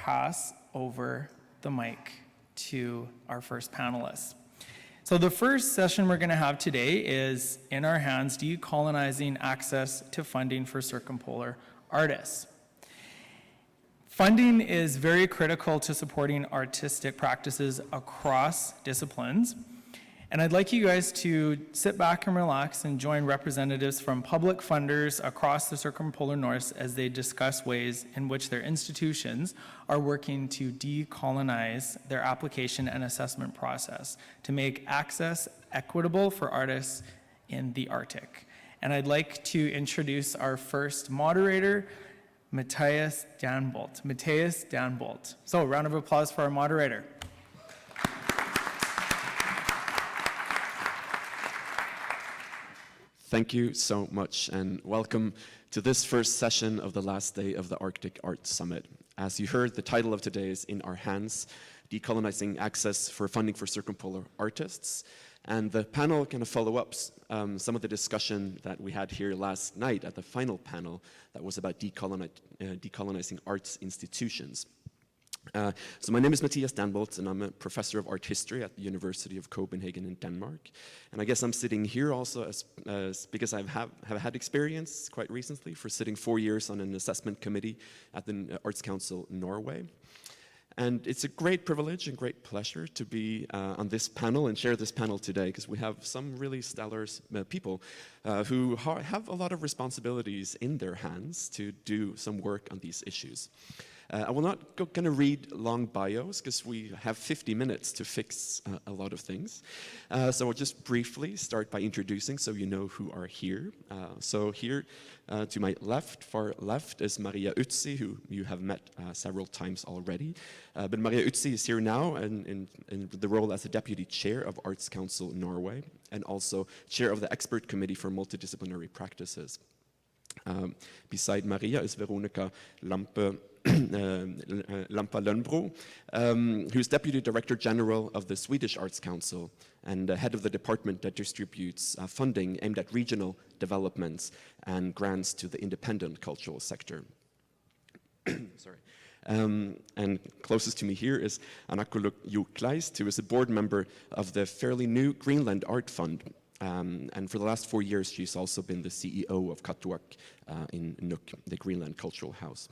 pass over the mic to our first panelists. So the first session we're going to have today is In Our Hands, Decolonizing Access to Funding for Circumpolar Artists. Funding is very critical to supporting artistic practices across disciplines. And I'd like you guys to sit back and relax and join representatives from public funders across the Circumpolar North as they discuss ways in which their institutions are working to decolonize their application and assessment process to make access equitable for artists in the Arctic. And I'd like to introduce our first moderator, Mathias Danbolt. Mathias Danbolt. So a round of applause for our moderator. Thank you so much, and welcome to this first session of the last day of the Arctic Art Summit. As you heard, the title of today is In Our Hands, Decolonizing Access for Funding for Circumpolar Artists. And the panel kind of follow up some of the discussion that we had here last night at the final panel that was about decolonizing arts institutions. So my name is Mathias Danbolt, and I'm a professor of art history at the University of Copenhagen in Denmark. And I guess I'm sitting here also because I have had experience quite recently for sitting 4 years on an assessment committee at the Arts Council Norway. And it's a great privilege and great pleasure to be on this panel and share this panel today, because we have some really stellar people who have a lot of responsibilities in their hands to do some work on these issues. I will not going to read long bios because we have 50 minutes to fix a lot of things. So I'll just briefly start by introducing so you know who are here. So here to my left, far left, is Maria Utsi, who you have met several times already. But Maria Utsi is here now in the role as the Deputy Chair of Arts Council Norway and also Chair of the Expert Committee for Multidisciplinary Practices. Beside Maria is Veronica Lamppa Lonnbro, who's Deputy Director General of the Swedish Arts Council and head of the department that distributes funding aimed at regional developments and grants to the independent cultural sector. Sorry. And closest to me here is Arnakkuluk Kleist, who is a board member of the fairly new Greenland Art Fund. And for the last 4 years, she's also been the CEO of Katuak in Nuuk, the Greenland Cultural House.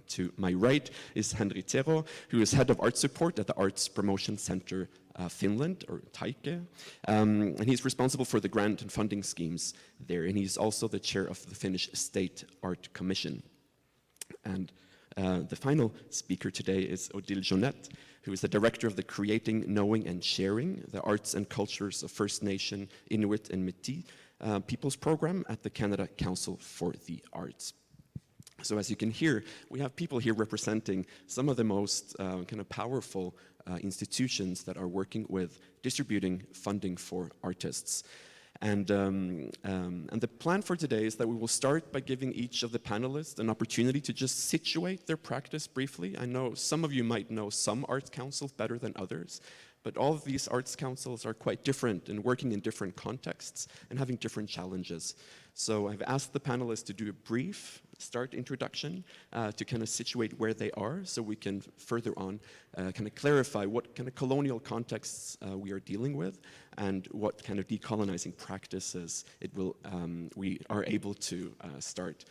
To my right is Henri Terho, who is head of art support at the Arts Promotion Center Finland, or Taike. And he's responsible for the grant and funding schemes there. And he's also the chair of the Finnish State Art Commission. And the final speaker today is Odile Joannette, who is the director of the Creating, Knowing and Sharing, the Arts and Cultures of First Nation, Inuit and Métis Peoples Program at the Canada Council for the Arts. So as you can hear, we have people here representing some of the most kind of powerful institutions that are working with distributing funding for artists. And the plan for today is that we will start by giving each of the panelists an opportunity to just situate their practice briefly. I know some of you might know some arts councils better than others, but all of these arts councils are quite different and working in different contexts and having different challenges. So I've asked the panelists to do a brief start introduction to kind of situate where they are so we can further on kind of clarify what kind of colonial contexts we are dealing with and what kind of decolonizing practices we are able to start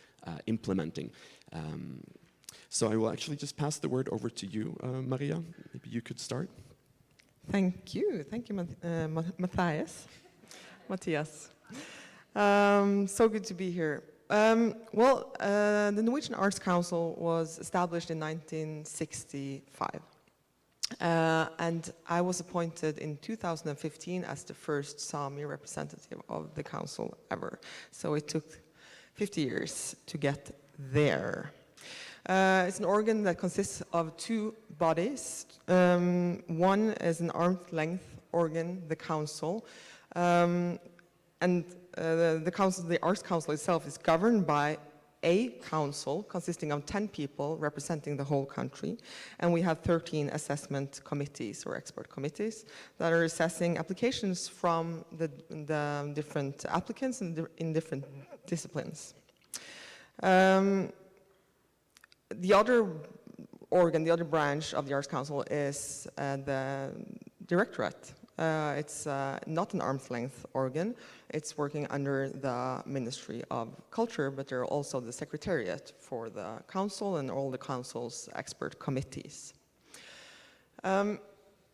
implementing. So I will actually just pass the word over to you, Maria. Maybe you could start. Thank you, Mathias. So good to be here. The Norwegian Arts Council was established in 1965. And I was appointed in 2015 as the first Sami representative of the council ever. So it took 50 years to get there. It's an organ that consists of 2 bodies. One is an arm's length organ, the council, and the Arts Council itself is governed by a council consisting of 10 people representing the whole country, and we have 13 assessment committees or expert committees that are assessing applications from the different applicants in different disciplines. The other organ, the other branch of the Arts Council is the Directorate. It's not an arm's length organ. It's working under the Ministry of Culture, but they're also the Secretariat for the Council and all the Council's expert committees.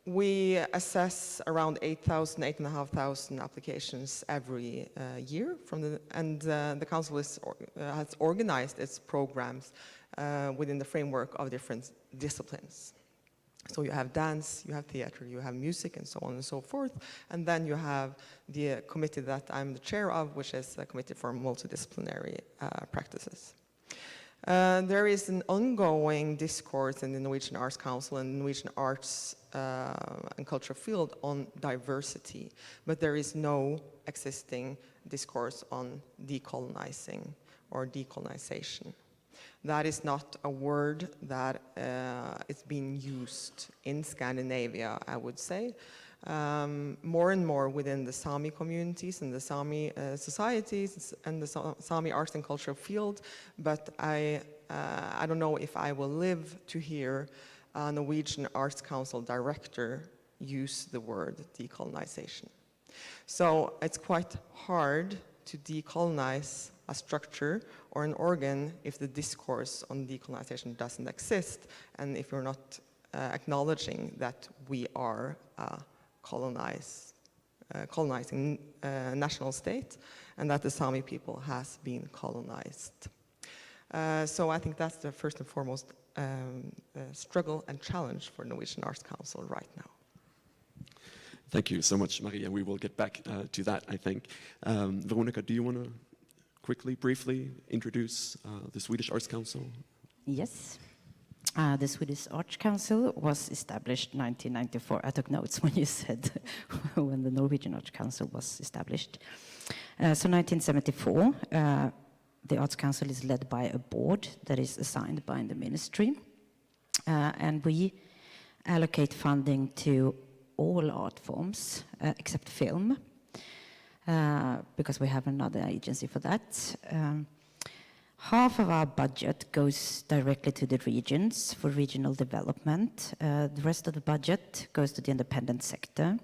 We assess around 8,500 applications every year, and the Council has organized its programs within the framework of different disciplines. So you have dance, you have theater, you have music, and so on and so forth. And then you have the committee that I'm the chair of, which is the Committee for Multidisciplinary Practices. There is an ongoing discourse in the Norwegian Arts Council and Norwegian arts and culture field on diversity, but there is no existing discourse on decolonizing or decolonization. That is not a word that is being used in Scandinavia, I would say. More and more within the Sami communities and the Sami societies and the Sami arts and culture field, but I don't know if I will live to hear a Norwegian Arts Council director use the word decolonization. So it's quite hard to decolonize a structure or an organ if the discourse on decolonization doesn't exist, and if you're not acknowledging that we are colonizing national state, and that the Sami people has been colonized. So I think that's the first and foremost struggle and challenge for Norwegian Arts Council right now. Thank you so much, Maria. We will get back to that, I think. Veronica, do you want to quickly, briefly introduce the Swedish Arts Council? Yes. The Swedish Arts Council was established in 1994. I took notes when you said when the Norwegian Arts Council was established. So 1974, the Arts Council is led by a board that is assigned by the ministry. And we allocate funding to all art forms except film, because we have another agency for that. Half of our budget goes directly to the regions for regional development. The rest of the budget goes to the independent sector.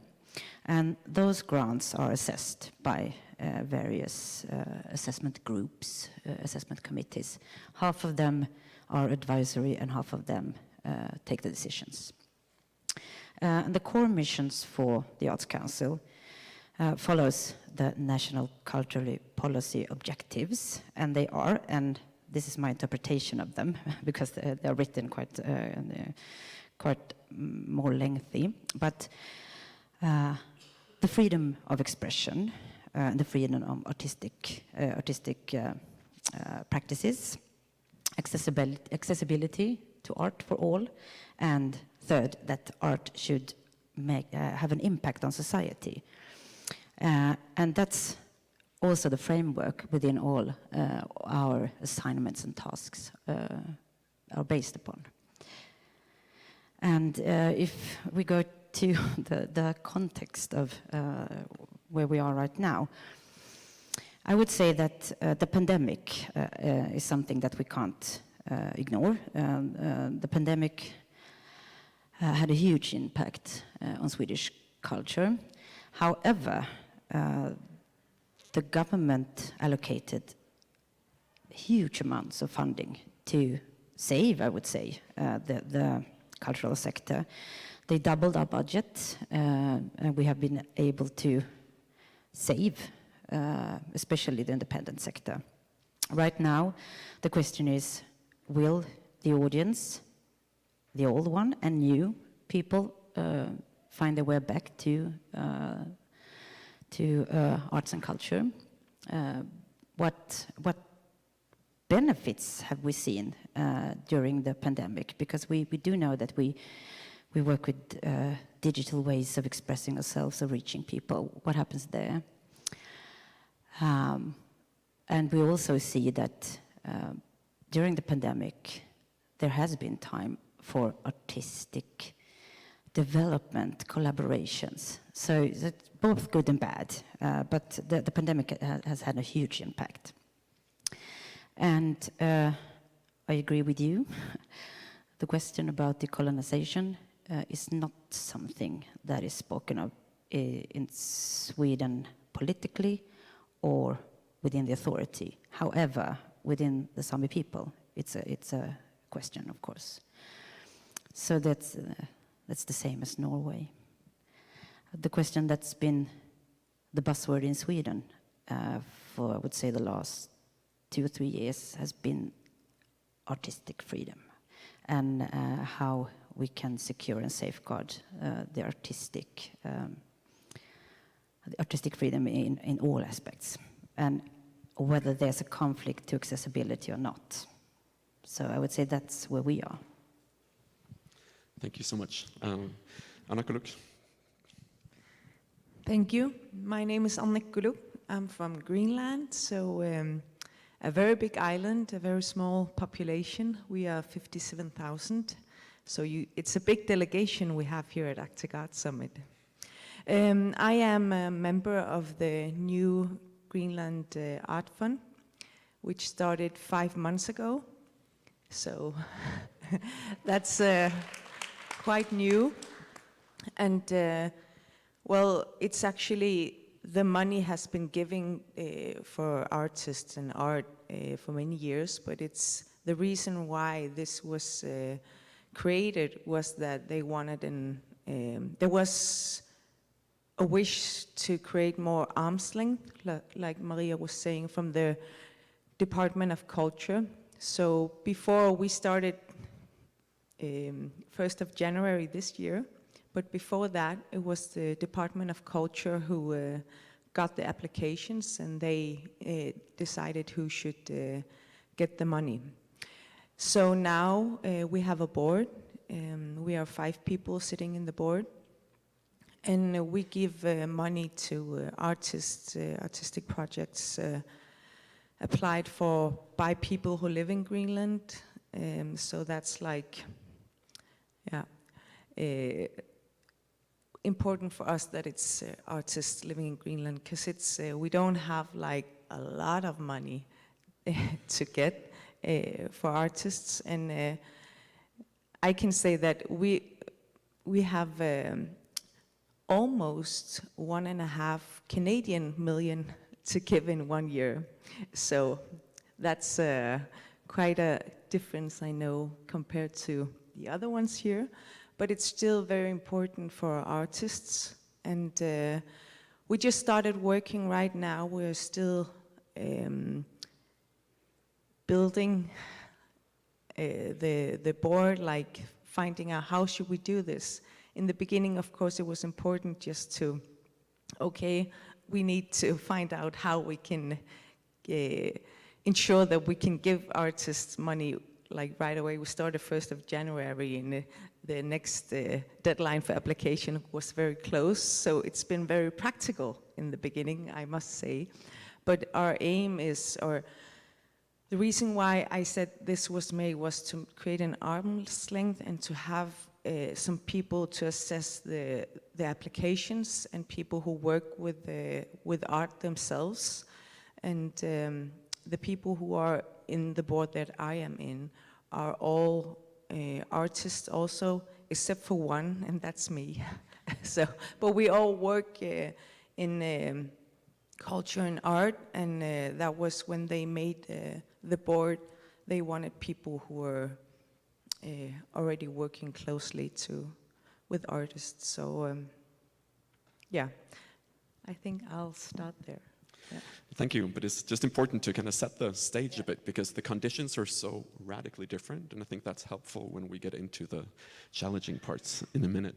And those grants are assessed by various assessment groups, assessment committees. Half of them are advisory and half of them take the decisions. And the core missions for the Arts Council follows the national cultural policy objectives, and they are, and this is my interpretation of them, because they are written quite more lengthy, but the freedom of expression, the freedom of artistic practices, accessibility to art for all, and third, that art should have an impact on society. And that's also the framework within all our assignments and tasks are based upon. And if we go to the context of where we are right now, I would say that the pandemic is something that we can't ignore. The pandemic had a huge impact on Swedish culture. However, the government allocated huge amounts of funding to save, I would say, the cultural sector. They doubled our budget, and we have been able to save, especially the independent sector. Right now, the question is, will the audience, the old one and new people, find their way back to arts and culture? What benefits have we seen during the pandemic? Because we do know that we work with digital ways of expressing ourselves, of reaching people. What happens there? And we also see that during the pandemic, there has been time for artistic development, collaborations. So it's both good and bad, but the pandemic has had a huge impact. And I agree with you. the question about decolonization is not something that is spoken of in Sweden politically or within the authority. However, within the Sami people, it's a question, of course. So that's the same as Norway. The question that's been the buzzword in Sweden for, I would say, the last 2 or 3 years has been artistic freedom, and how we can secure and safeguard the artistic freedom in all aspects, and whether there's a conflict to accessibility or not. So I would say that's where we are. Thank you so much. Arnakkuluk. Thank you. My name is Arnakkuluk. I'm from Greenland, so a very big island, a very small population. We are 57,000, so it's a big delegation we have here at Arctic Art Summit. I am a member of the new Greenland Art Fund, which started 5 months ago, so that's quite new. And well, it's actually, the money has been given for artists and art for many years, but it's the reason why this was created was that they wanted there was a wish to create more arm's length, like Maria was saying, from the Department of Culture. So before we started 1st of January this year, but before that, it was the Department of Culture who got the applications, and they decided who should get the money. So now we have a board. We are 5 people sitting in the board, and we give money to artists, artistic projects applied for by people who live in Greenland. So that's like, yeah. Important for us that it's artists living in Greenland, because it's we don't have like a lot of money to get for artists, and I can say that we have almost 1.5 Canadian million to give in 1 year, so that's quite a difference, I know, compared to the other ones here. But it's still very important for artists, and we just started working right now. We're still building the board, like finding out how should we do this. In the beginning, of course, it was important just to, okay, we need to find out how we can ensure that we can give artists money like right away. We started 1st of January, and the next deadline for application was very close, so it's been very practical in the beginning, I must say. But our aim is, or the reason why I said this was made was to create an arm's length and to have some people to assess the applications, and people who work with art themselves. And the people who are in the board that I am in are all artists also, except for one, and that's me. So, but we all work in culture and art, and that was when they made the board. They wanted people who were already working closely with artists. So, yeah, I think I'll start there. Yeah. Thank you, but it's just important to kind of set the stage a bit, because the conditions are so radically different, and I think that's helpful when we get into the challenging parts in a minute.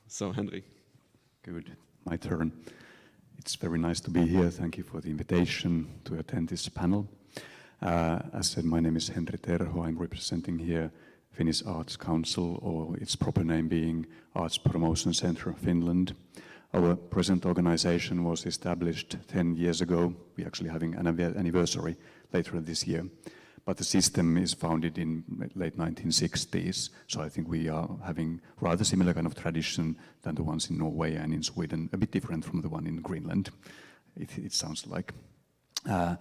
So, Henri. Good, my turn. It's very nice to be here. Thank you for the invitation to attend this panel. As said, my name is Henri Terho. I'm representing here Finnish Arts Council, or its proper name being Arts Promotion Center of Finland. Our present organization was established 10 years ago. We're actually having an anniversary later this year. But the system is founded in late 1960s, so I think we are having rather similar kind of tradition than the ones in Norway and in Sweden, a bit different from the one in Greenland, it sounds like. The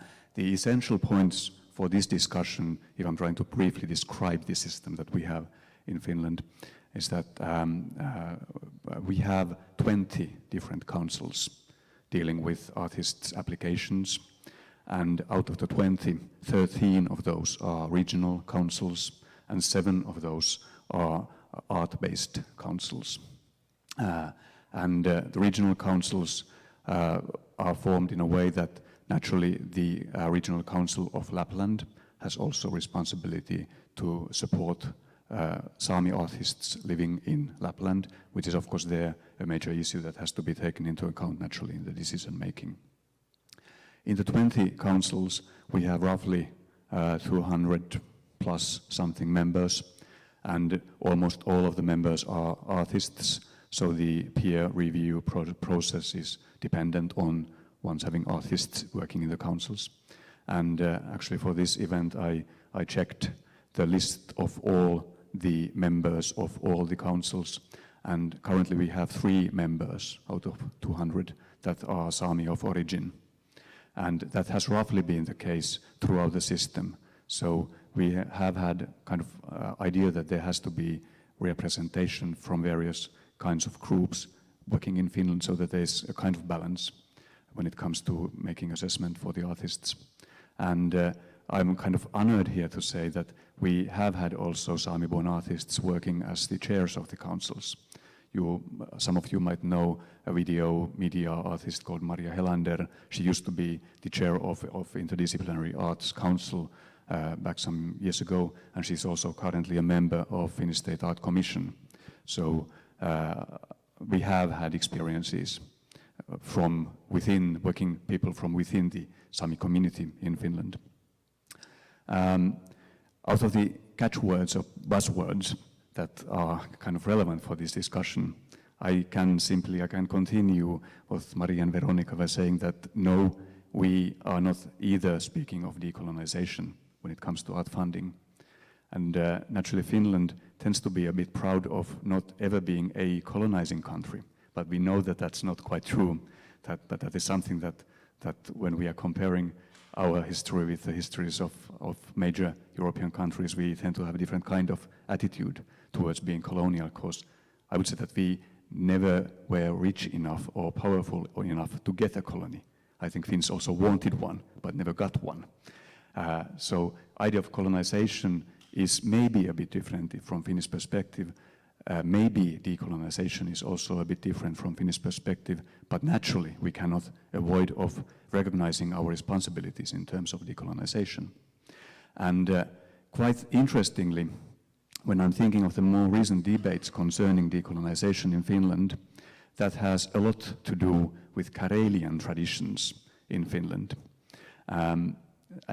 essential points for this discussion, if I'm trying to briefly describe the system that we have in Finland, is that we have 20 different councils dealing with artists' applications, and out of the 20, 13 of those are regional councils, and 7 of those are art-based councils. The regional councils are formed in a way that naturally the Regional Council of Lapland has also responsibility to support Sami artists living in Lapland, which is of course there a major issue that has to be taken into account naturally in the decision making. In the 20 councils we have roughly 200 plus something members, and almost all of the members are artists, so the peer review process is dependent on ones having artists working in the councils. And actually for this event I checked the list of all the members of all the councils, and currently we have 3 members out of 200 that are Sami of origin. And that has roughly been the case throughout the system. So we have had kind of idea that there has to be representation from various kinds of groups working in Finland, so that there's a kind of balance when it comes to making assessment for the artists. And I'm kind of honored here to say that we have had also Sami-born artists working as the chairs of the councils. Some of you might know a video media artist called Maria Helander. She used to be the chair of Interdisciplinary Arts Council back some years ago, and she's also currently a member of Finnish State Art Commission. So we have had experiences from within, working people from within the Sami community in Finland. Out of the catchwords or buzzwords that are kind of relevant for this discussion, I can continue what Maria and Veronica were saying, that no, we are not either speaking of decolonization when it comes to art funding. And naturally Finland tends to be a bit proud of not ever being a colonizing country, but we know that that's not quite true, but that is something that when we are comparing our history with the histories of major European countries, we tend to have a different kind of attitude towards being colonial, because I would say that we never were rich enough or powerful enough to get a colony. I think Finns also wanted one, but never got one. So idea of colonization is maybe a bit different from Finnish perspective. Maybe decolonization is also a bit different from Finnish perspective, but naturally we cannot avoid of recognizing our responsibilities in terms of decolonization. And quite interestingly, when I'm thinking of the more recent debates concerning decolonization in Finland, that has a lot to do with Karelian traditions in Finland. And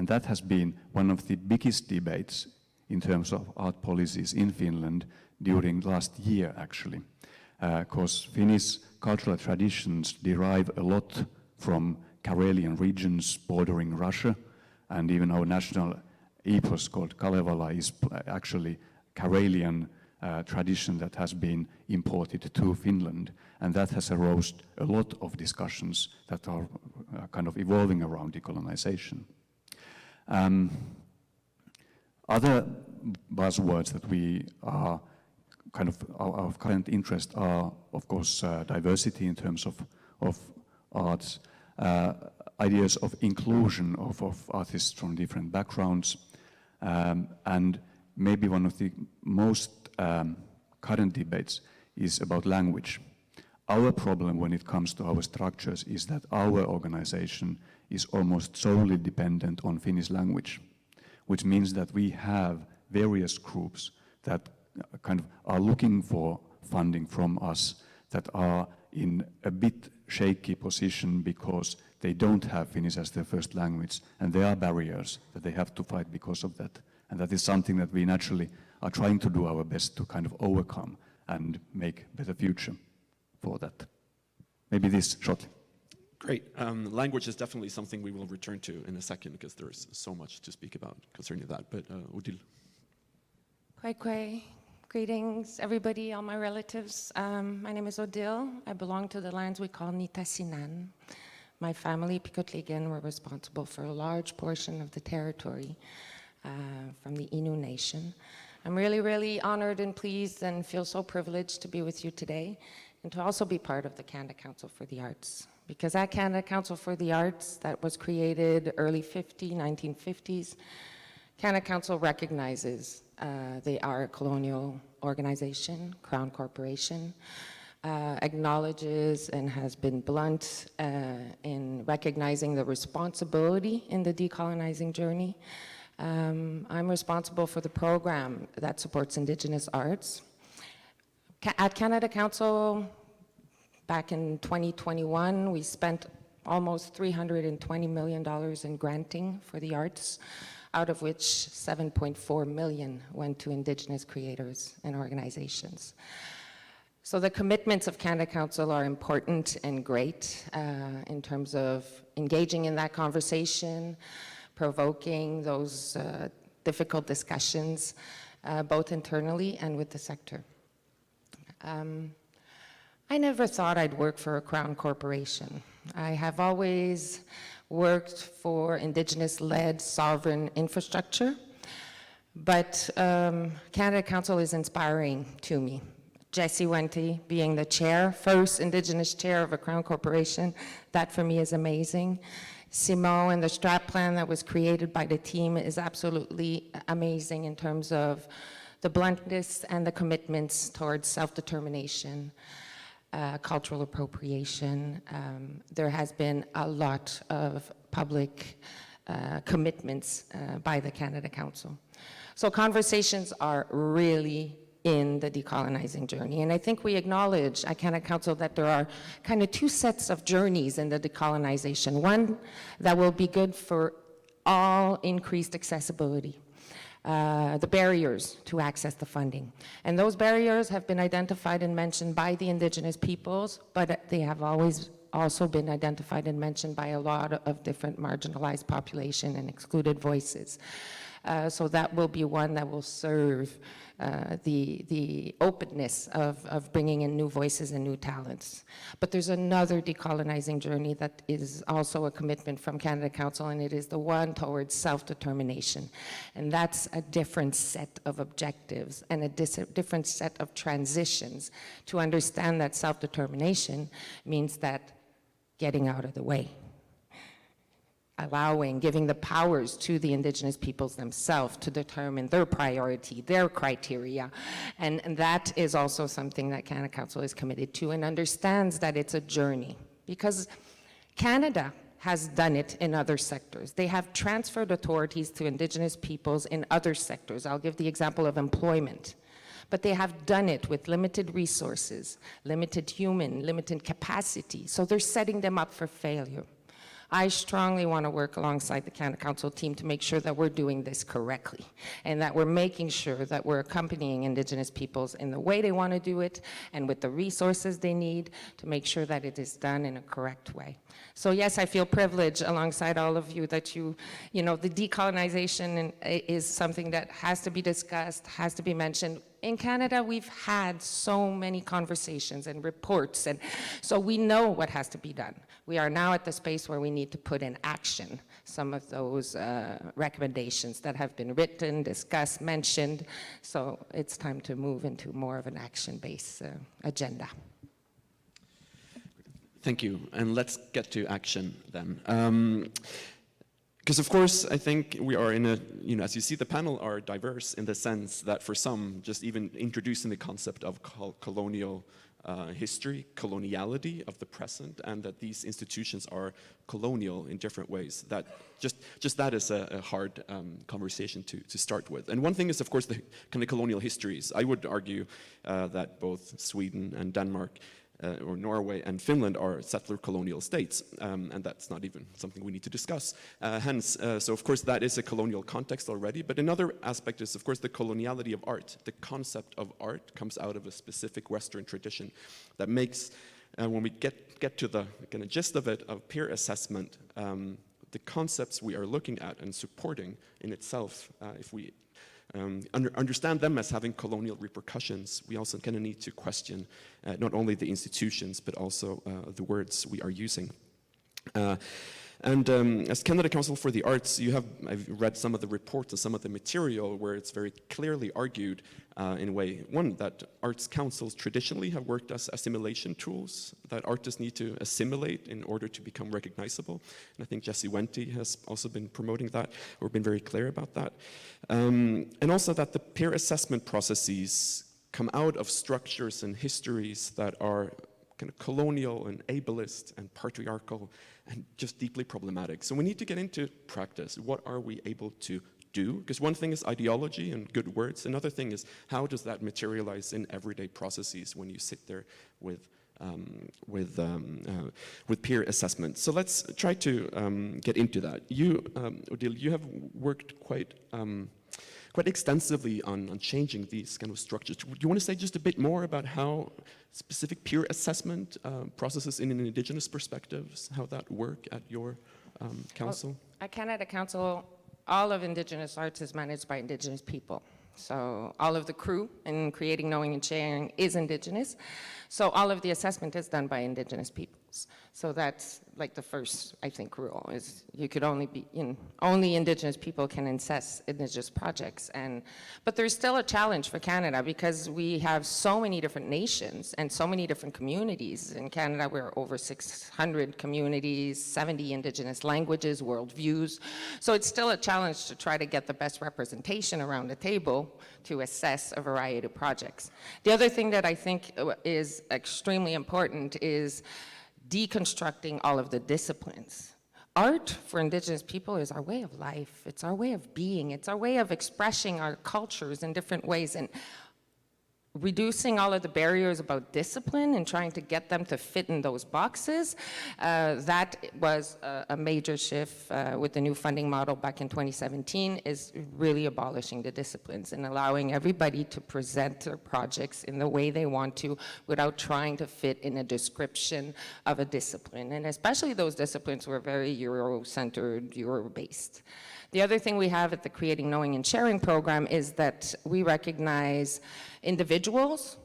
that has been one of the biggest debates in terms of art policies in Finland during last year, actually, because Finnish cultural traditions derive a lot from Karelian regions bordering Russia, and even our national epos called Kalevala is actually Karelian tradition that has been imported to Finland, and that has aroused a lot of discussions that are kind of evolving around decolonization. Other buzzwords that we are kind of current interest are, of course, diversity in terms of arts, ideas of inclusion of artists from different backgrounds, and maybe one of the most current debates is about language. Our problem when it comes to our structures is that our organization is almost solely dependent on Finnish language, which means that we have various groups that kind of are looking for funding from us that are in a bit shaky position because they don't have Finnish as their first language, and there are barriers that they have to fight because of that. And that is something that we naturally are trying to do our best to kind of overcome and make a better future for that. Maybe this shortly. Great. Language is definitely something we will return to in a second, because there's so much to speak about concerning that. But Odile. Kwai. Greetings, everybody, all my relatives. My name is Odile. I belong to the lands we call Nitasinan. my family, Pikotligan, were responsible for a large portion of the territory from the Innu Nation. I'm really, really honored and pleased and feel so privileged to be with you today and to also be part of the Canada Council for the Arts. Because at Canada Council for the Arts, that was created early 1950s, Canada Council recognizes they are a colonial organization, Crown Corporation, acknowledges and has been blunt in recognizing the responsibility in the decolonizing journey. I'm responsible for the program that supports Indigenous arts. At Canada Council, back in 2021, we spent almost $320 million in granting for the arts, out of which 7.4 million went to Indigenous creators and organizations. So the commitments of Canada Council are important and great in terms of engaging in that conversation, provoking those difficult discussions, both internally and with the sector. I never thought I'd work for a Crown Corporation. I have always worked for Indigenous-led sovereign infrastructure, but Canada Council is inspiring to me. Jesse Wente being the chair, first Indigenous chair of a Crown Corporation, that for me is amazing. Simon and the strat plan that was created by the team is absolutely amazing in terms of the bluntness and the commitments towards self-determination, cultural appropriation. There has been a lot of public commitments by the Canada Council. So conversations are really in the decolonizing journey. And I think we acknowledge at Canada Council that there are kind of two sets of journeys in the decolonization. One that will be good for all increased accessibility, the barriers to access the funding. And those barriers have been identified and mentioned by the Indigenous peoples, but they have always also been identified and mentioned by a lot of different marginalized population and excluded voices. So that will be one that will serve the openness of bringing in new voices and new talents. But there's another decolonizing journey that is also a commitment from Canada Council, and it is the one towards self-determination. And that's a different set of objectives and a different set of transitions to understand that self-determination means that getting out of the way, giving the powers to the Indigenous peoples themselves to determine their priority, their criteria. And that is also something that Canada Council is committed to and understands that it's a journey. Because Canada has done it in other sectors. They have transferred authorities to Indigenous peoples in other sectors. I'll give the example of employment. But they have done it with limited resources, limited capacity. So they're setting them up for failure. I strongly want to work alongside the Canada Council team to make sure that we're doing this correctly and that we're making sure that we're accompanying Indigenous peoples in the way they want to do it and with the resources they need to make sure that it is done in a correct way. So yes, I feel privileged alongside all of you that you know, the decolonization is something that has to be discussed, has to be mentioned. In Canada, we've had so many conversations and reports, and so we know what has to be done. We are now at the space where we need to put in action some of those recommendations that have been written, discussed, mentioned. So it's time to move into more of an action-based agenda. Thank you, and let's get to action then. Because of course, I think we are in a, as you see, the panel are diverse in the sense that for some, just even introducing the concept of colonial history, coloniality of the present, and that these institutions are colonial in different ways. That just that is a hard conversation to start with. And one thing is, of course, the kind of colonial histories. I would argue that both Sweden and Denmark or Norway and Finland are settler colonial states, and that's not even something we need to discuss. So of course that is a colonial context already, but another aspect is of course the coloniality of art. The concept of art comes out of a specific Western tradition that makes, when we get to the kind of gist of it, of peer assessment, the concepts we are looking at and supporting in itself, if we understand them as having colonial repercussions, we also kind of need to question not only the institutions, but also the words we are using. As Canada Council for the Arts, I've read some of the reports and some of the material where it's very clearly argued in a way, one, that arts councils traditionally have worked as assimilation tools, that artists need to assimilate in order to become recognizable. And I think Jesse Wente has also been promoting that, or been very clear about that. And also that the peer assessment processes come out of structures and histories that are kind of colonial and ableist and patriarchal and just deeply problematic. So we need to get into practice. What are we able to do? Because one thing is ideology and good words. Another thing is how does that materialize in everyday processes when you sit there with peer assessment. So let's try to get into that. You, Odile, you have worked quite extensively on changing these kind of structures. Do you want to say just a bit more about how specific peer assessment processes in an Indigenous perspectives, how that work at your council? Well, at Canada Council, all of Indigenous arts is managed by Indigenous people. So all of the crew in creating, knowing, and sharing is Indigenous. So all of the assessment is done by Indigenous peoples. So that's like the first, I think, rule is you could only be only Indigenous people can assess Indigenous projects. But there's still a challenge for Canada because we have so many different nations and so many different communities. In Canada, we're over 600 communities, 70 Indigenous languages, worldviews. So it's still a challenge to try to get the best representation around the table to assess a variety of projects. The other thing that I think is extremely important is deconstructing all of the disciplines. Art for Indigenous people is our way of life. It's our way of being. It's our way of expressing our cultures in different ways. And reducing all of the barriers about discipline and trying to get them to fit in those boxes, that was a major shift with the new funding model back in 2017, is really abolishing the disciplines and allowing everybody to present their projects in the way they want to without trying to fit in a description of a discipline. And especially those disciplines were very Euro-centered, Euro-based. The other thing we have at the Creating, Knowing, and Sharing program is that we recognize individuals,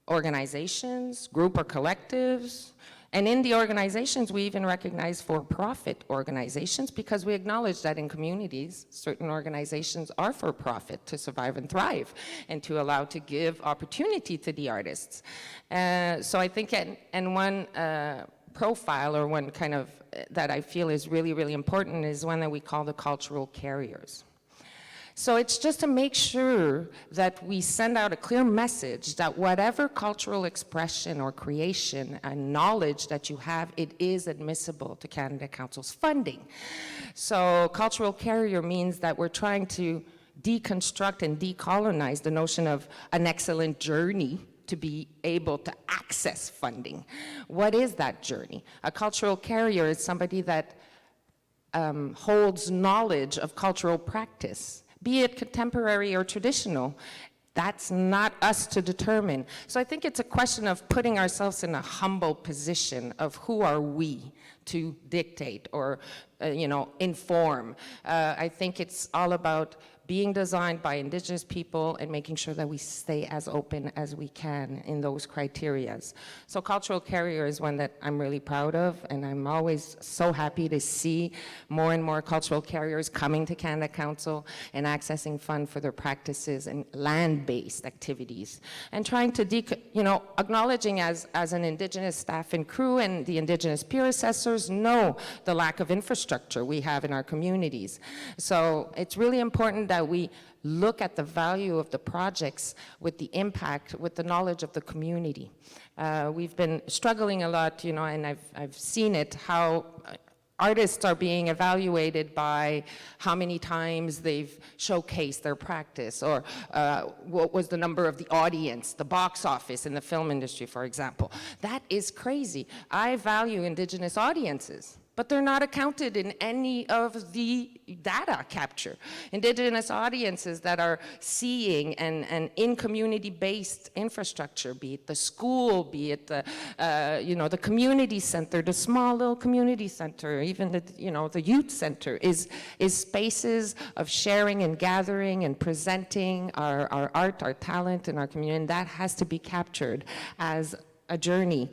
organizations, group or collectives, and in the organizations, we even recognize for-profit organizations because we acknowledge that in communities, certain organizations are for-profit to survive and thrive and to allow to give opportunity to the artists. So I think, and one profile or one kind of that I feel is really, really important is one that we call the cultural carriers. So it's just to make sure that we send out a clear message that whatever cultural expression or creation and knowledge that you have, it is admissible to Canada Council's funding. So cultural carrier means that we're trying to deconstruct and decolonize the notion of an excellent journey to be able to access funding. What is that journey? A cultural carrier is somebody that holds knowledge of cultural practice, be it contemporary or traditional. That's not us to determine. So I think it's a question of putting ourselves in a humble position of who are we to dictate or inform. I think it's all about being designed by Indigenous people and making sure that we stay as open as we can in those criterias. So cultural carrier is one that I'm really proud of, and I'm always so happy to see more and more cultural carriers coming to Canada Council and accessing fund for their practices and land-based activities. And trying to, acknowledging as an Indigenous staff and crew and the Indigenous peer assessors know the lack of infrastructure we have in our communities. So it's really important that we look at the value of the projects with the impact, with the knowledge of the community. We've been struggling a lot, and I've seen it, how artists are being evaluated by how many times they've showcased their practice, or what was the number of the audience, the box office in the film industry, for example. That is crazy. I value Indigenous audiences, but they're not accounted in any of the data capture. Indigenous audiences that are seeing and in community-based infrastructure, be it the school, be it the community center, the small little community center, even the youth center is spaces of sharing and gathering and presenting our art, our talent, and our community. And that has to be captured as a journey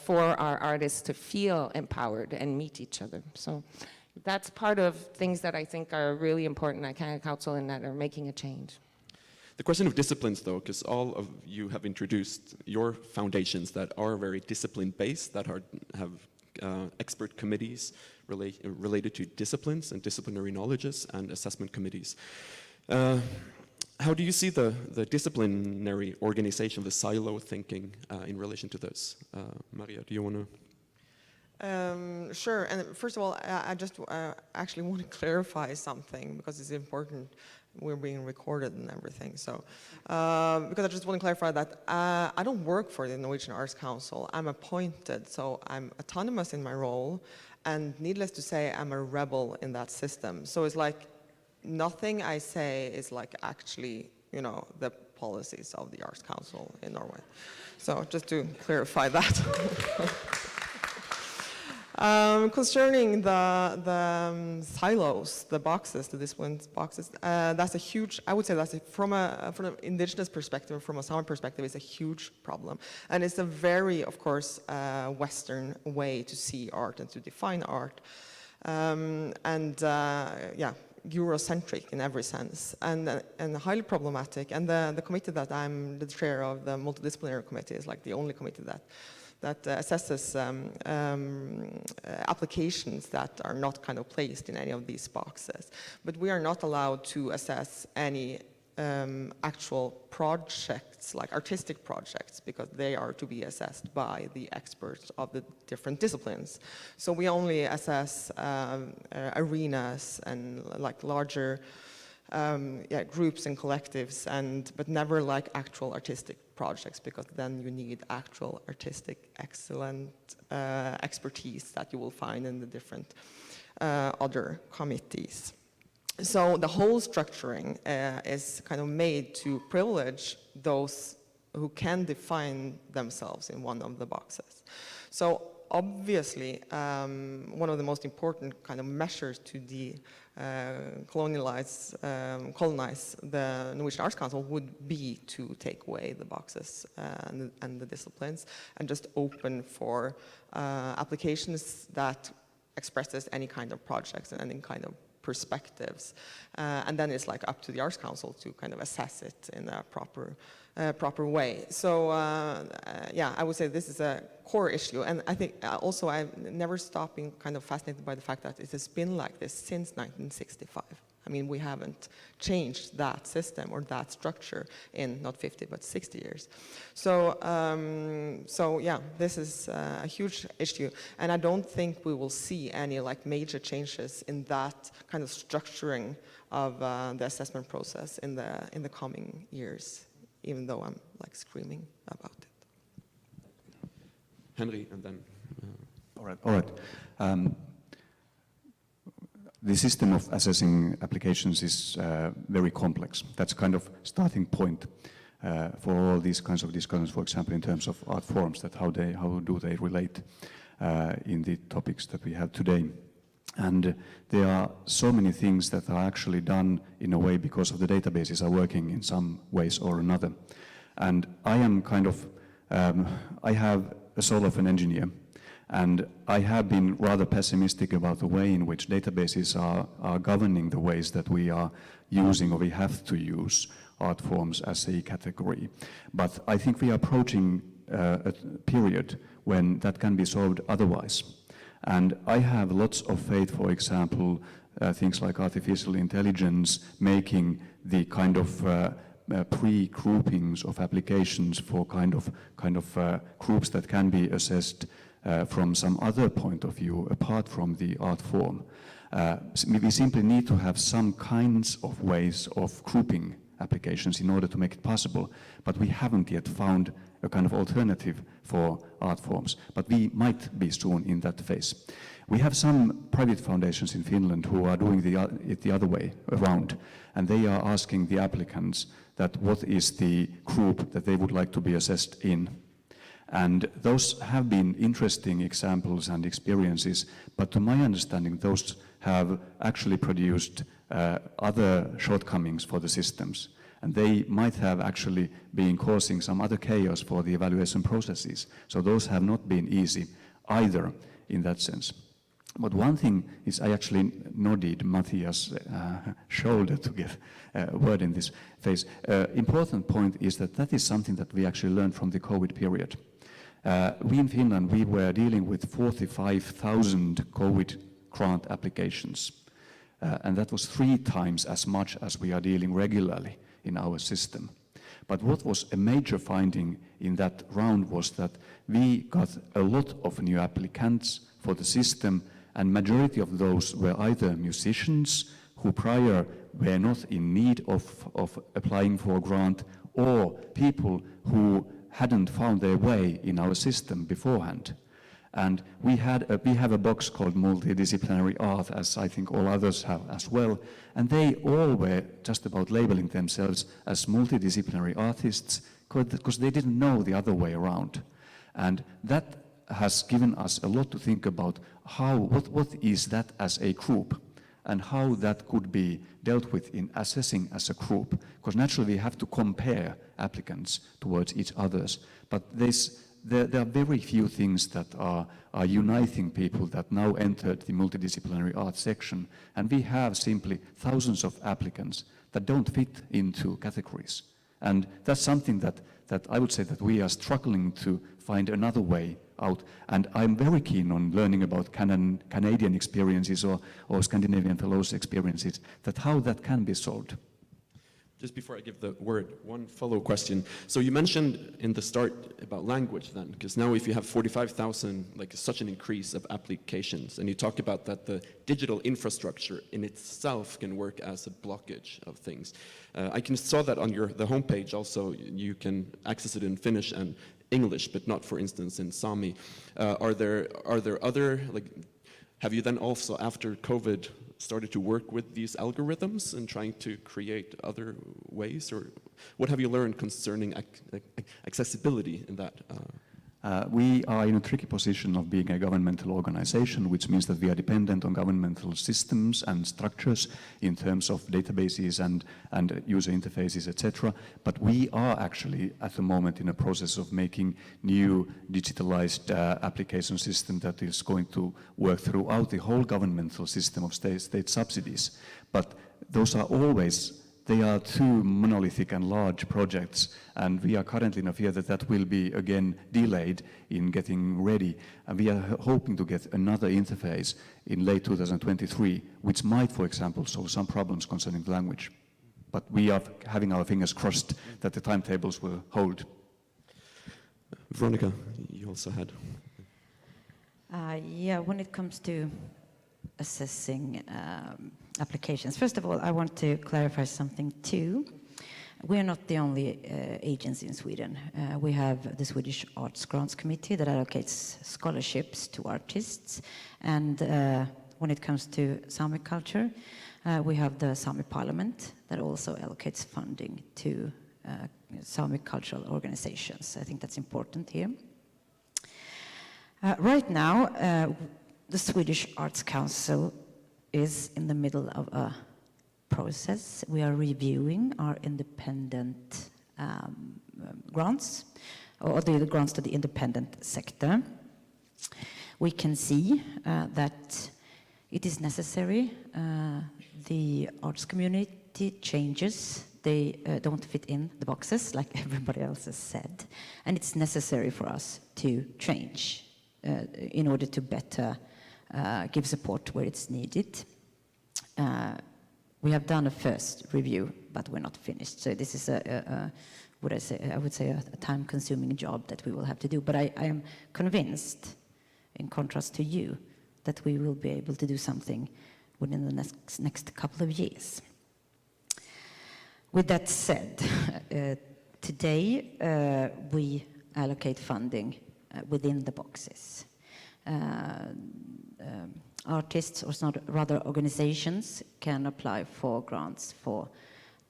for our artists to feel empowered and meet each other. So that's part of things that I think are really important at Canada Council and that are making a change. The question of disciplines, though, because all of you have introduced your foundations that are very discipline-based, that have expert committees related to disciplines and disciplinary knowledges and assessment committees. How do you see the disciplinary organization, the silo thinking in relation to this? Maria, do you want to? Sure, and first of all, I just actually want to clarify something because it's important. We're being recorded and everything, so because I just want to clarify that I don't work for the Norwegian Arts Council. I'm appointed, so I'm autonomous in my role, and needless to say, I'm a rebel in that system. So it's like nothing I say is like actually, you know, the policies of the Arts Council in Norway. So just to clarify that. Concerning the silos, the boxes, the disciplines boxes, that's a huge, I would say that's from an indigenous perspective, from a Sami perspective, it's a huge problem. And it's a very, of course, Western way to see art and to define art. Yeah, Eurocentric in every sense, and highly problematic. And the committee that I'm the chair of, the multidisciplinary committee, is like the only committee that assesses applications that are not kind of placed in any of these boxes. But we are not allowed to assess any actual projects, like artistic projects, because they are to be assessed by the experts of the different disciplines. So we only assess arenas and like larger groups and collectives, but never like actual artistic projects, because then you need actual artistic excellent expertise that you will find in the different other committees. So the whole structuring is kind of made to privilege those who can define themselves in one of the boxes. So obviously, one of the most important kind of measures to colonize the Norwegian Arts Council would be to take away the boxes and the disciplines and just open for applications that expresses any kind of projects and any kind of perspectives, and then it's like up to the Arts Council to kind of assess it in a proper way. So yeah, I would say this is a core issue, and I think also I've never stopped being kind of fascinated by the fact that it has been like this since 1965. I mean, we haven't changed that system or that structure in not 50 but 60 years. So so yeah, this is a huge issue, and I don't think we will see any like major changes in that kind of structuring of the assessment process in the coming years, even though I'm like screaming about it. Henri, and then. All right. The system of assessing applications is very complex. That's kind of starting point for all these kinds of discussions, for example, in terms of art forms, that how do they relate in the topics that we have today. And there are so many things that are actually done in a way because of the databases are working in some ways or another. And I am kind of, I have a soul of an engineer, and I have been rather pessimistic about the way in which databases are governing the ways that we are using or we have to use art forms as a category. But I think we are approaching a period when that can be solved otherwise. And I have lots of faith, for example, things like artificial intelligence making the kind of pre-groupings of applications for kind of groups that can be assessed from some other point of view apart from the art form. We simply need to have some kinds of ways of grouping applications in order to make it possible, but we haven't yet found a kind of alternative for art forms, but we might be soon in that phase. We have some private foundations in Finland who are doing it the other way around, and they are asking the applicants that what is the group that they would like to be assessed in. And those have been interesting examples and experiences, but to my understanding, those have actually produced other shortcomings for the systems. And they might have actually been causing some other chaos for the evaluation processes. So those have not been easy either in that sense. But one thing is, I actually nodded Mathias' shoulder to get a word in this phase. Important point is that is something that we actually learned from the COVID period. We in Finland, we were dealing with 45,000 COVID grant applications. And that was 3 times as much as we are dealing regularly in our system. But what was a major finding in that round was that we got a lot of new applicants for the system, and majority of those were either musicians who prior were not in need of applying for a grant, or people who hadn't found their way in our system beforehand. And we have a box called multidisciplinary art, as I think all others have as well, and they all were just about labeling themselves as multidisciplinary artists because they didn't know the other way around. And that has given us a lot to think about what is that as a group, and how that could be dealt with in assessing as a group, because naturally we have to compare applicants towards each others, but there are very few things that are uniting people that now entered the multidisciplinary art section, and we have simply thousands of applicants that don't fit into categories. And that's something that I would say that we are struggling to find another way out. And I'm very keen on learning about Canadian experiences or Scandinavian fellows' experiences, that how that can be solved. Just before I give the word, one follow question. So you mentioned in the start about language then, because now if you have 45,000, like such an increase of applications, and you talk about that the digital infrastructure in itself can work as a blockage of things. I saw that on the homepage also, you can access it in Finnish and English, but not, for instance, in Sami. Are there other, have you then also, after COVID, started to work with these algorithms and trying to create other ways, or what have you learned concerning accessibility in that? We are in a tricky position of being a governmental organization, which means that we are dependent on governmental systems and structures in terms of databases and user interfaces, etc. But we are actually at the moment in a process of making new digitalized application system that is going to work throughout the whole governmental system of state subsidies. But those are always, they are two monolithic and large projects, and we are currently in a fear that will be again delayed in getting ready. And we are hoping to get another interface in late 2023, which might, for example, solve some problems concerning the language. But we are having our fingers crossed that the timetables will hold. Veronica, you also had. Yeah, when it comes to assessing applications. First of all, I want to clarify something too. We are not the only agency in Sweden. We have the Swedish Arts Grants Committee that allocates scholarships to artists. And when it comes to Sami culture, we have the Sami Parliament that also allocates funding to Sami cultural organizations. I think that's important here. Right now, the Swedish Arts Council is in the middle of a process. We are reviewing our independent grants, or the grants to the independent sector. We can see that it is necessary. The arts community changes. They don't fit in the boxes, like everybody else has said. And it's necessary for us to change in order to better give support where it's needed. We have done a first review, but we're not finished. So this is I would say a time-consuming job that we will have to do. But I am convinced, in contrast to you, that we will be able to do something within the next couple of years. With that said, today we allocate funding within the boxes. Artists, or rather organizations, can apply for grants for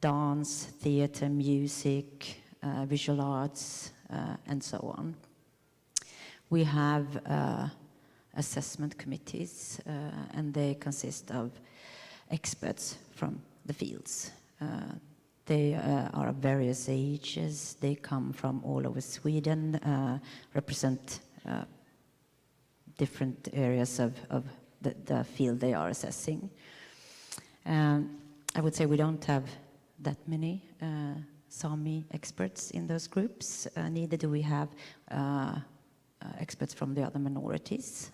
dance, theater, music, visual arts, and so on. We have assessment committees, and they consist of experts from the fields. They are of various ages. They come from all over Sweden, represent different areas of the field they are assessing. I would say we don't have that many Sami experts in those groups. Neither do we have experts from the other minorities,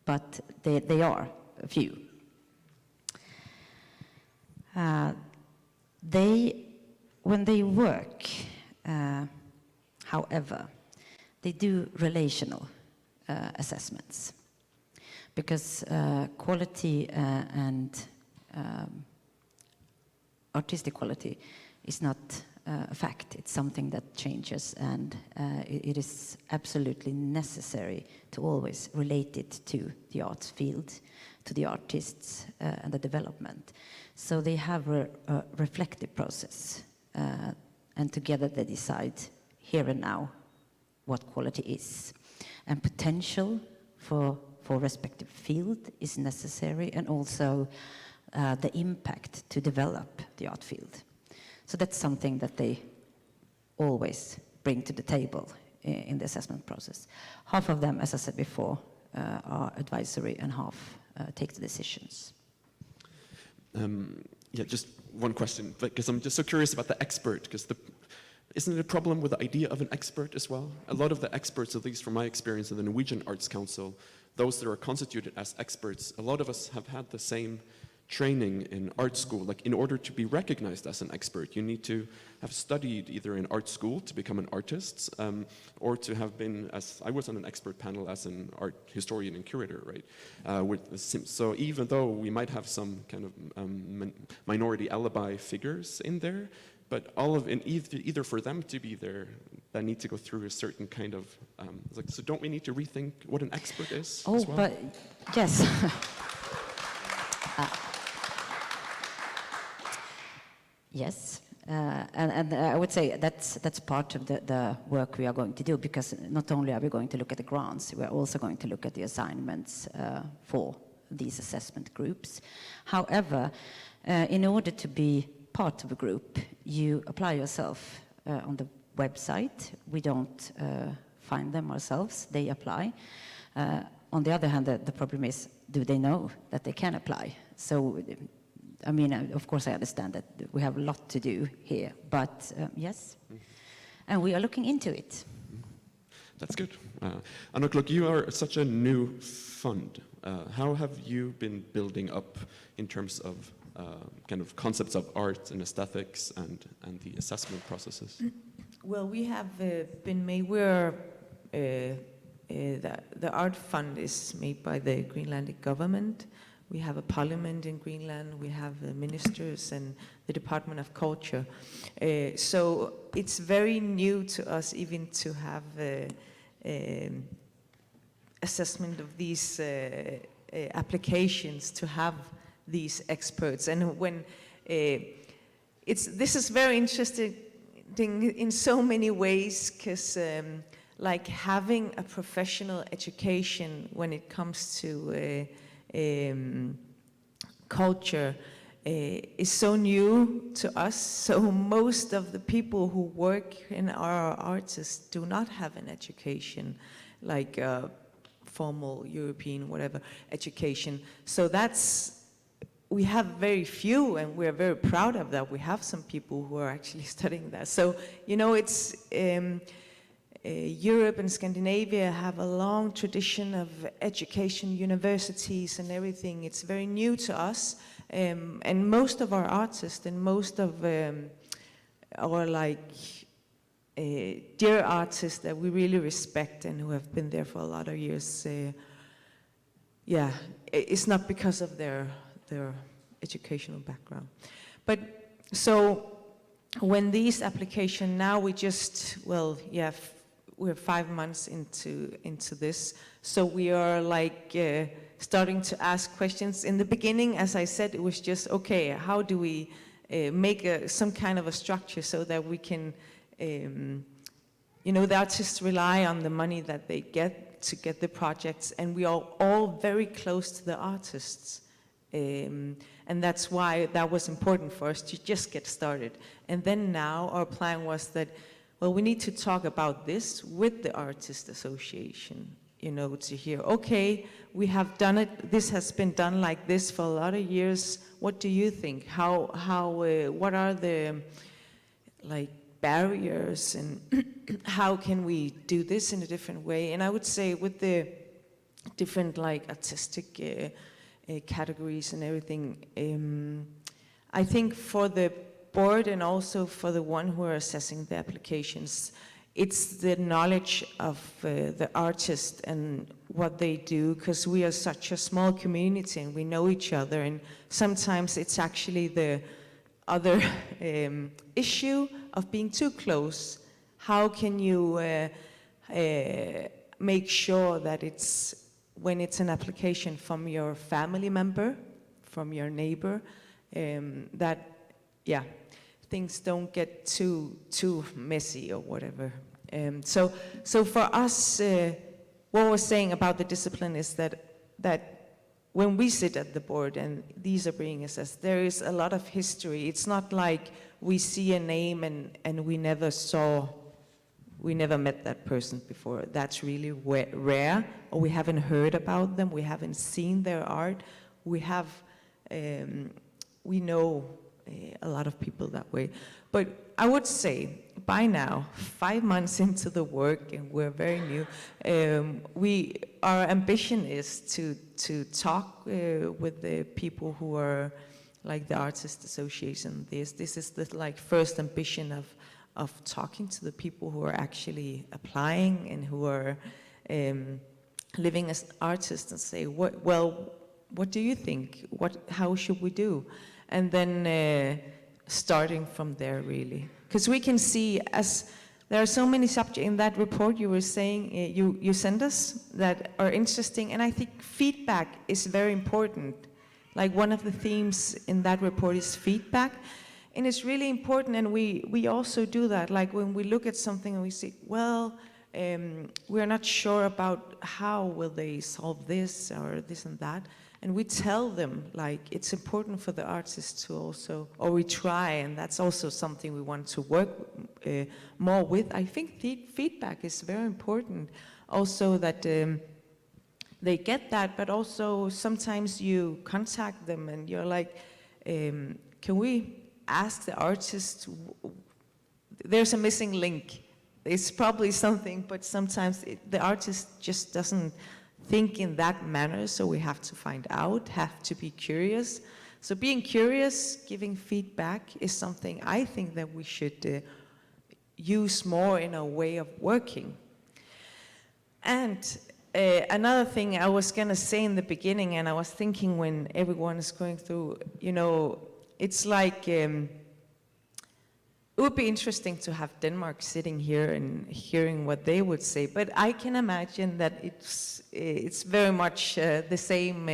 but they are a few. When they work, however, they do relational assessments, because quality and artistic quality is not a fact. It's something that changes, and it is absolutely necessary to always relate it to the arts field, to the artists, and the development. So they have a reflective process, and together they decide here and now what quality is. And potential for respective field is necessary, and also the impact to develop the art field. So that's something that they always bring to the table in the assessment process. Half of them, as I said before, are advisory, and half take the decisions. Yeah, just one question, because I'm just so curious about the expert, because isn't it a problem with the idea of an expert as well? A lot of the experts, at least from my experience in the Norwegian Arts Council, those that are constituted as experts, a lot of us have had the same training in art school. Like, in order to be recognized as an expert, you need to have studied either in art school to become an artist, or to have been, as I was on an expert panel as an art historian and curator, right? So even though we might have some kind of minority alibi figures in there, but all of either for them to be there, they need to go through a certain kind of so don't we need to rethink what an expert is? Oh, as well? but yes. Yes, and I would say that's part of the work we are going to do, because not only are we going to look at the grants, we are also going to look at the assignments for these assessment groups. However, in order to be part of a group, you apply yourself on the website. We don't find them ourselves, they apply. On the other hand, the problem is, do they know that they can apply? So, I mean, of course I understand that we have a lot to do here, but yes, and we are looking into it. That's good. Arnakkuluk, you are such a new fund. How have you been building up in terms of kind of concepts of art and aesthetics and the assessment processes? Well, we have been made, the Art Fund is made by the Greenland government. We have a parliament in Greenland, we have ministers and the Department of Culture. So it's very new to us even to have assessment of these applications, to have these experts. And when this is very interesting in so many ways, because like having a professional education when it comes to culture is so new to us. So most of the people who work in our artists do not have an education, like formal European, whatever, education. So we have very few, and we're very proud of that. We have some people who are actually studying that. So, you know, it's Europe and Scandinavia have a long tradition of education, universities and everything. It's very new to us, and most of our artists and most of our dear artists that we really respect and who have been there for a lot of years, yeah, it's not because of their educational background. But so when these applications, now we just, well, yeah, we're 5 months into this, so we are starting to ask questions. In the beginning, as I said, it was just, okay, how do we make some kind of a structure so that we can, you know, the artists rely on the money that they get to get the projects, and we are all very close to the artists. And that's why that was important for us to just get started. And then now our plan was that, well, we need to talk about this with the Artist Association, you know, to hear, okay, we have done it, this has been done like this for a lot of years. What do you think? What are the, like, barriers, and how can we do this in a different way? And I would say with the different, like, artistic categories and everything, I think for the board and also for the one who are assessing the applications, it's the knowledge of the artist and what they do, because we are such a small community and we know each other, and sometimes it's actually the other issue of being too close. How can you make sure that it's, when it's an application from your family member, from your neighbor, that, yeah, things don't get too messy or whatever. So for us, what we're saying about the discipline is that when we sit at the board and these are being assessed, there is a lot of history. It's not like we see a name and we never met that person before. That's really rare, or we haven't heard about them, we haven't seen their art. We know a lot of people that way. But I would say, by now, 5 months into the work, and we're very new, our ambition is to talk with the people who are, like the Artist Association. This is the, like, first ambition of talking to the people who are actually applying and who are living as artists, and say, what do you think? How should we do? And then starting from there, really. Because we can see, as there are so many subjects in that report you were saying, you send us, that are interesting, and I think feedback is very important. Like, one of the themes in that report is feedback, and it's really important, and we also do that. Like, when we look at something and we say, well, we're not sure about how will they solve this or this and that, and we tell them, like, it's important for the artists to also, or we try, and that's also something we want to work more with. I think feedback is very important. Also that they get that, but also sometimes you contact them and you're like, can we ask the artist, there's a missing link. It's probably something, but sometimes the artist just doesn't think in that manner, so we have to find out, have to be curious. So being curious, giving feedback is something I think that we should use more in our way of working. And another thing I was gonna say in the beginning, and I was thinking when everyone is going through, you know, it's like, it would be interesting to have Denmark sitting here and hearing what they would say, but I can imagine that it's very much the same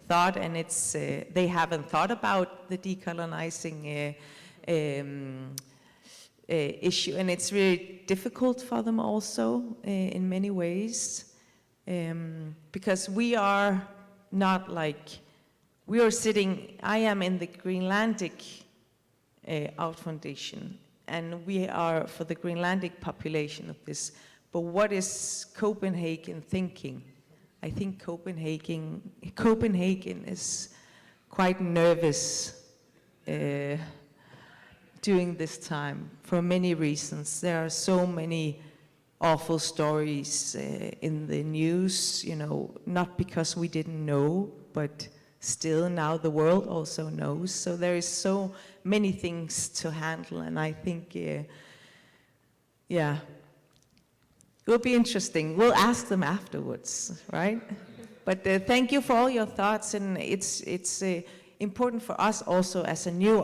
thought, and it's they haven't thought about the decolonizing issue, and it's really difficult for them also in many ways, because we are not like, we are sitting, I am in the Greenlandic Art Foundation, and we are for the Greenlandic population of this. But what is Copenhagen thinking? I think Copenhagen is quite nervous during this time for many reasons. There are so many awful stories in the news, you know, not because we didn't know, but still now the world also knows. So there is so many things to handle, and I think, yeah, it will be interesting. We'll ask them afterwards, right? But thank you for all your thoughts, and it's important for us also as a new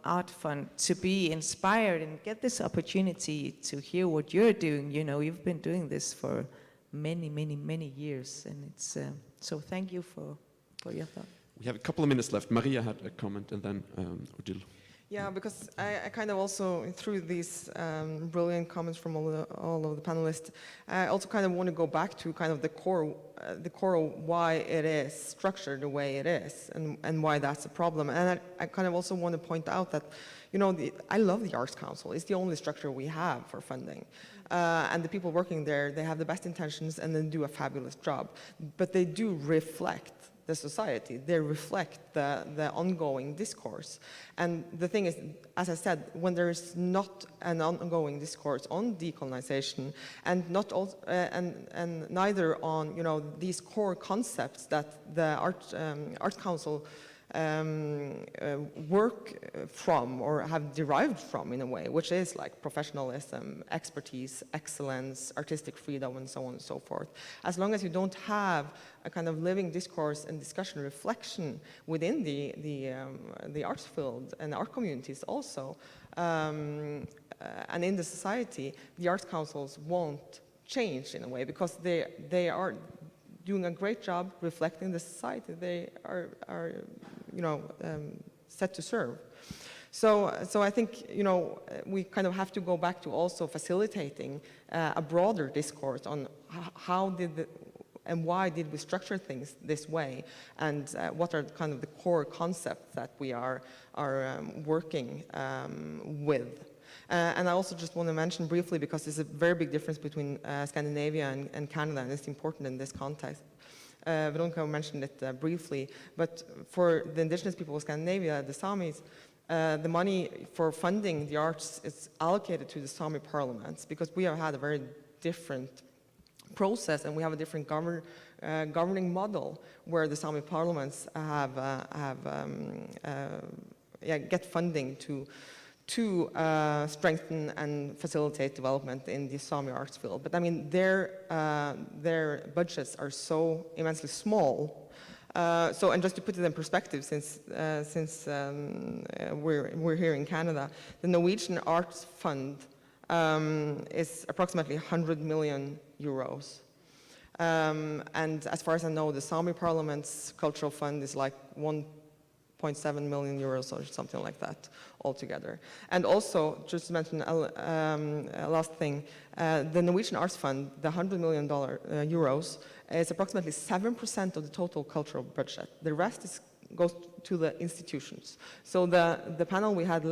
art fund to be inspired and get this opportunity to hear what you're doing. You know, you've been doing this for many, many, many years, and it's so thank you for your thought. We have a couple of minutes left. Maria had a comment, and then Odile. Yeah, because I kind of also, through these brilliant comments from all of the panelists, I also kind of want to go back to kind of the core why it is structured the way it is, and why that's a problem. And I kind of also want to point out that, you know, I love the Arts Council. It's the only structure we have for funding. And the people working there, they have the best intentions and they do a fabulous job. But they do reflect the society. They reflect the ongoing discourse. And the thing is, as I said, when there is not an ongoing discourse on decolonization, and not also, and neither on, you know, these core concepts that the Arts Council work from or have derived from in a way, which is like professionalism, expertise, excellence, artistic freedom, and so on and so forth. As long as you don't have a kind of living discourse and discussion reflection within the arts field and art communities also, and in the society, the arts councils won't change in a way, because they are doing a great job reflecting the society they are you know, set to serve. So I think, you know, we kind of have to go back to also facilitating a broader discourse on how did and why did we structure things this way, and what are kind of the core concepts that we are working with. And I also just want to mention briefly, because there's a very big difference between Scandinavia and Canada, and it's important in this context. Veronica mentioned it briefly, but for the indigenous people of Scandinavia, the Samis, the money for funding the arts is allocated to the Sami parliaments, because we have had a very different process, and we have a different governing model where the Sami parliaments get funding to strengthen and facilitate development in the Sami arts field. But I mean, their budgets are so immensely small. And just to put it in perspective, since we're here in Canada, the Norwegian Arts Fund is approximately 100 million euros. And as far as I know, the Sami Parliament's cultural fund is like 1.7 million euros or something like that altogether. And also, just to mention a last thing, the Norwegian Arts Fund, the $100 million euros, is approximately 7% of the total cultural budget. The rest goes to the institutions. So the panel we had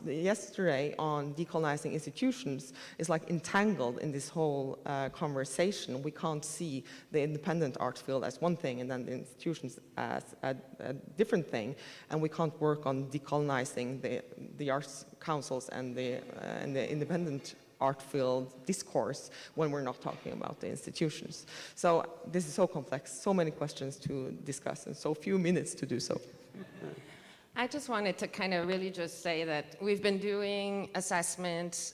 yesterday on decolonizing institutions is like entangled in this whole conversation. We can't see the independent art field as one thing and then the institutions as a different thing, and we can't work on decolonizing the arts councils and the independent art field discourse when we're not talking about the institutions. So this is so complex, so many questions to discuss, and so few minutes to do so. I just wanted to kind of really just say that we've been doing assessments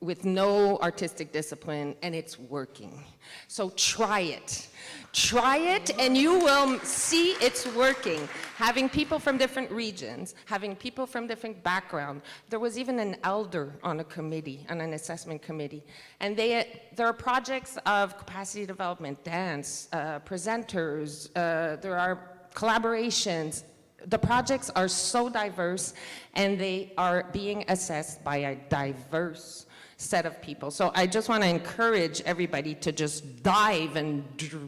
with no artistic discipline, and it's working. So try it. Try it, and you will see it's working. Having people from different regions, having people from different backgrounds. There was even an elder on a committee, on an assessment committee. And there are projects of capacity development, dance, presenters, there are collaborations. The projects are so diverse, and they are being assessed by a diverse set of people. So I just want to encourage everybody to just dive and,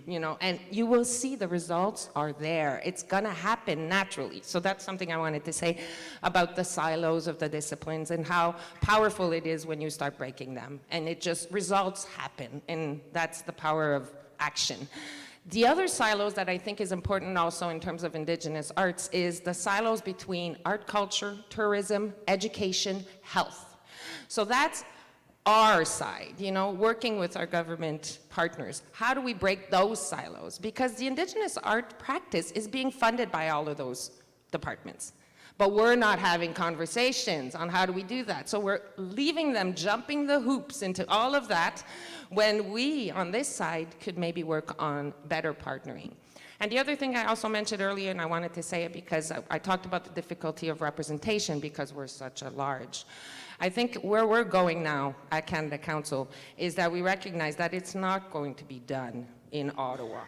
you know, and you will see the results are there. It's going to happen naturally. So that's something I wanted to say about the silos of the disciplines and how powerful it is when you start breaking them. And it just, results happen, and that's the power of action. The other silos that I think is important also in terms of indigenous arts is the silos between art, culture, tourism, education, health. So that's our side, you know, working with our government partners. How do we break those silos? Because the indigenous art practice is being funded by all of those departments. But we're not having conversations on how do we do that. So we're leaving them jumping the hoops into all of that when we, on this side, could maybe work on better partnering. And the other thing I also mentioned earlier, and I wanted to say it because I talked about the difficulty of representation because we're such a large. I think where we're going now at Canada Council is that we recognize that it's not going to be done in Ottawa.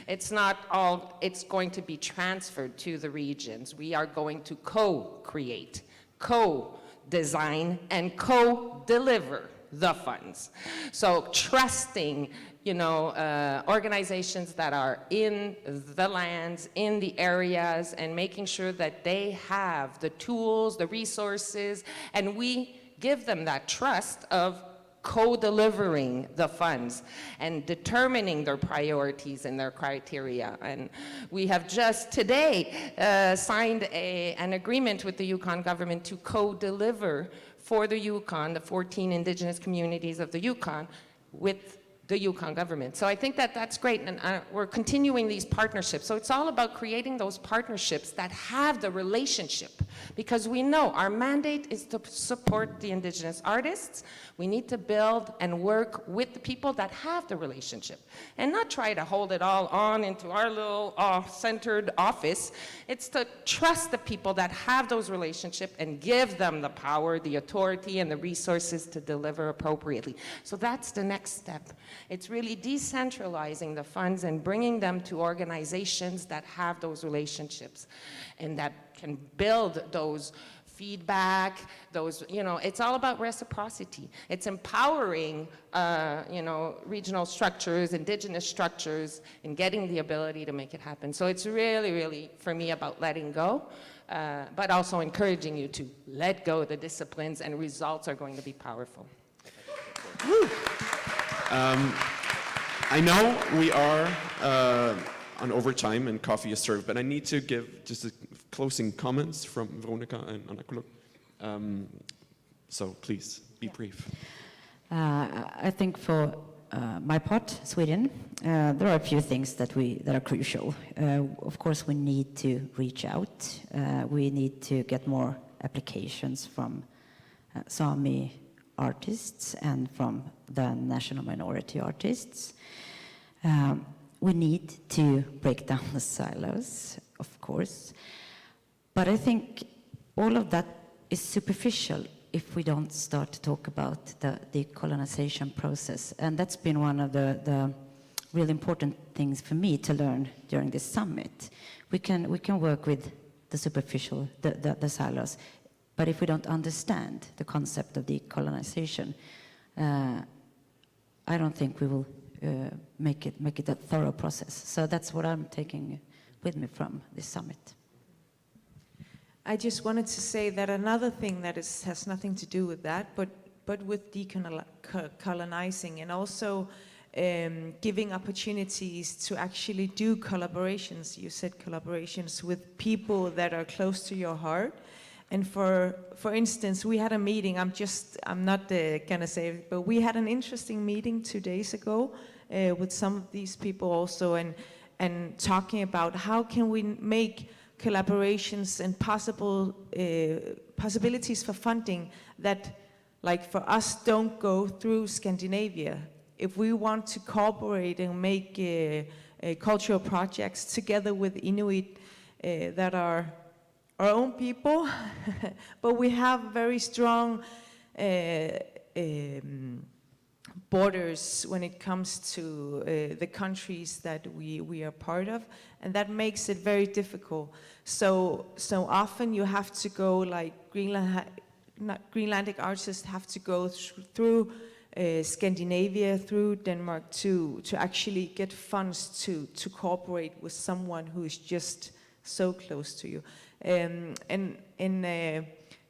it's not all, it's going to be transferred to the regions. We are going to co-create, co-design, and co-deliver the funds. So trusting, organizations that are in the lands, in the areas, and making sure that they have the tools, the resources, and we give them that trust of co-delivering the funds and determining their priorities and their criteria. And we have just today signed an agreement with the Yukon government to co-deliver for the Yukon, the 14 indigenous communities of the Yukon, with the Yukon government. So I think that that's great, and we're continuing these partnerships. So it's all about creating those partnerships that have the relationship, because we know our mandate is to support the indigenous artists. We need to build and work with the people that have the relationship, and not try to hold it all on into our little centered office. It's to trust the people that have those relationships and give them the power, the authority, and the resources to deliver appropriately. So that's the next step. It's really decentralizing the funds and bringing them to organizations that have those relationships and that can build those feedback, those, it's all about reciprocity. It's empowering, regional structures, indigenous structures, and getting the ability to make it happen. So it's really, really, for me, about letting go, but also encouraging you to let go of the disciplines, and results are going to be powerful. I know we are on overtime and coffee is served, but I need to give just closing comments from Veronica and Arnakkuluk. So please, be brief. I think for my part, Sweden, there are a few things that are crucial. Of course, we need to reach out. We need to get more applications from Sami artists and from the national minority artists. We need to break down the silos, of course. But I think all of that is superficial if we don't start to talk about the decolonization process. And that's been one of the really important things for me to learn during this summit. We can work with the superficial, the silos, but if we don't understand the concept of decolonization, I don't think we will make it a thorough process. So that's what I'm taking with me from this summit. I just wanted to say that another thing that has nothing to do with that, but with decolonizing, and also giving opportunities to actually do collaborations. You said collaborations with people that are close to your heart. And for instance, we had a meeting, I'm not gonna say it, but we had an interesting meeting 2 days ago with some of these people also, and talking about how can we make collaborations and possibilities for funding that, like for us, don't go through Scandinavia. If we want to cooperate and make cultural projects together with Inuit that are our own people, but we have very strong borders when it comes to the countries that we are part of, and that makes it very difficult. So often you have to go, like Greenlandic artists have to go through Scandinavia, through Denmark to actually get funds to cooperate with someone who is just so close to you.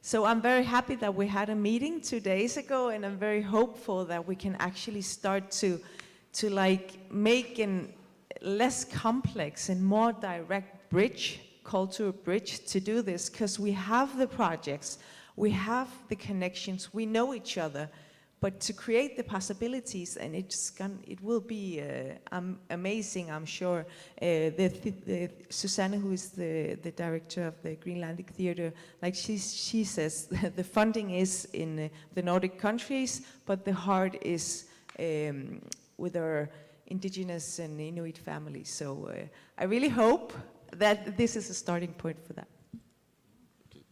So I'm very happy that we had a meeting 2 days ago, and I'm very hopeful that we can actually start to like make a less complex and more direct bridge, cultural bridge to do this, because we have the projects, we have the connections, we know each other, but to create the possibilities, and it will be amazing, I'm sure. Susanne, who is the director of the Greenlandic Theatre, like she says, the funding is in the Nordic countries, but the heart is with our Indigenous and Inuit families. So I really hope that this is a starting point for that.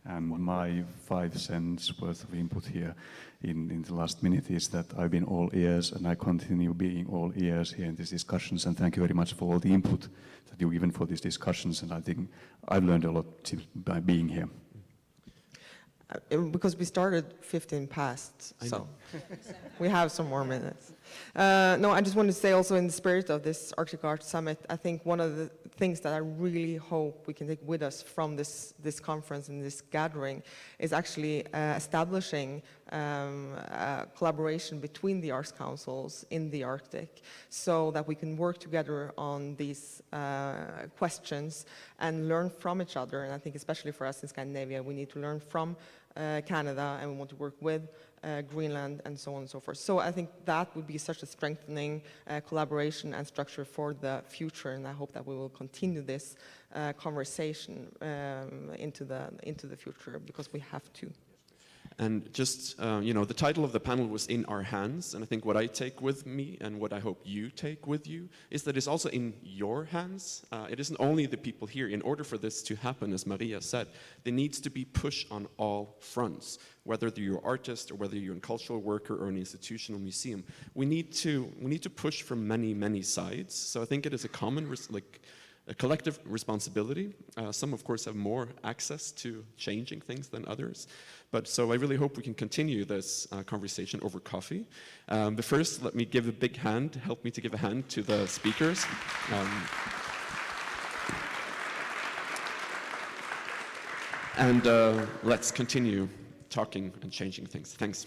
And my 5 cents worth of input here in the last minute is that I've been all ears, and I continue being all ears here in these discussions. And thank you very much for all the input that you've given for these discussions. And I think I've learned a lot by being here. Because we started 15 past, so we have some more minutes. No, I just want to say also in the spirit of this Arctic Art Summit, I think one of the things that I really hope we can take with us from this conference and this gathering is actually establishing a collaboration between the arts councils in the Arctic, so that we can work together on these questions and learn from each other. And I think especially for us in Scandinavia, we need to learn from Canada, and we want to work with Greenland and so on and so forth. So I think that would be such a strengthening collaboration and structure for the future, and I hope that we will continue this conversation into the future, because we have to. And just, the title of the panel was In Our Hands, and I think what I take with me and what I hope you take with you is that it's also in your hands. It isn't only the people here. In order for this to happen, as Maria said, there needs to be push on all fronts, whether you're an artist or whether you're a cultural worker or an institutional museum. We need to push from many, many sides. So I think it is a common, a collective responsibility. Some, of course, have more access to changing things than others. But so I really hope we can continue this conversation over coffee. But first, let me give a big hand, help me to give a hand to the speakers. And let's continue talking and changing things. Thanks.